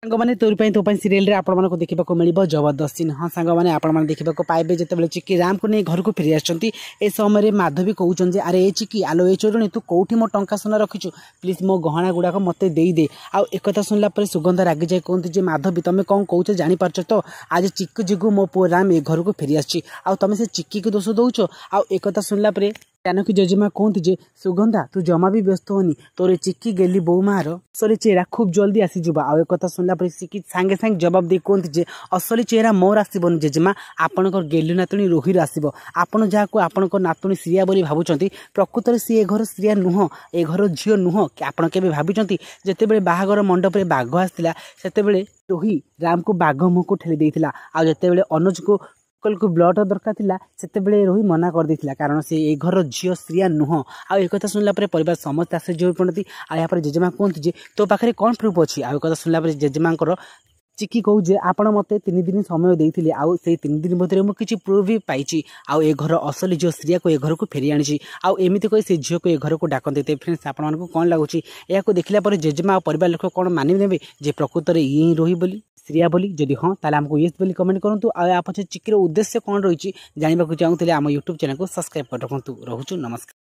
सांगने तोपाई serial रे आपण मानक देखा मिल जबरदस्त सीन। हाँ सांगने आपण देखा पाइबे जिते चिक्की राम को नहीं घर को फेरी आछंती ए समय माधवी कहउछन अरे ए चिक्की आलो ए चोरणी तू कौटी मो टंका सोना रखिछु प्लीज मो गहना गुड़ाक मते दे दे। आउ एक सुनला पर सुगंधा रागी जाए कहते जे माधवी तुम कौन कौच जानी पारछ तो आज चिक्की जिगु मो पु राम ए घर को फेरी आछि आउ तुम से चिक्की को दोष दौच। आउ एक सुनला पर जानकी जजेमा कहती जे सुगंधा तू जमा भी व्यस्त होनी तोरे चिक्की गेली बो मार असली चेहरा खूब जल्दी आसीज। आउ एक सुनला पर चिक्की सांगे सांगे जवाब दे कहती जे असली चेहरा मोर आसबन जेजेमा आपणकर गेली नातुणी रोहिर आसब। आपण जहाँ आपणकर नातुणी श्रिया बोली भावुंट प्रकृत में सी ए घर श्रिया नुह ए घर झील नुह आपड़ के भावुंट जिते बाहागर मंडप में बाघ आसाला से रोही राम को बाघ मुह को ठेली देता। आ जिते अनुज को ब्लड दरकार थिला सेते रोही मना कर देथिला कारण से ए घर झील श्रिया नुह। आ एक सुनला पर परिवार समस्त आश्चर्य हो पड़ती। आ यहाँ पर जेजेमा कहती जे तो पाखे कौन प्रूफ अच्छी। आ एक सुनला पर जेजेमा चिक्की कहू जे आपण मते 3 दिन समय देइथिले आउ से 3 दिन भीतर मु किछि प्रूफ भी पाइछि आउ ए घर असली जो श्रिया को ए घर को फेरी आनिछि आउ एमिति कोइ से झियो को ए घर को डाकन देते। फ्रेंड्स आपण मानको कोन लागुछि या को देखिला पर जेजेमा परिवार लोक कोन मानि नेबे जे प्रकृत रे ई रोही बोली श्रिया बोली जदि हाँ ताले हमको येस बोली कमेंट करंतु। आ या पछे चिक्कीर उद्देश्य कोन रहिछि जानिबा को चाहूतिले हम YouTube चैनल को सब्सक्राइब कर रखंतु। रहूछु नमस्कार।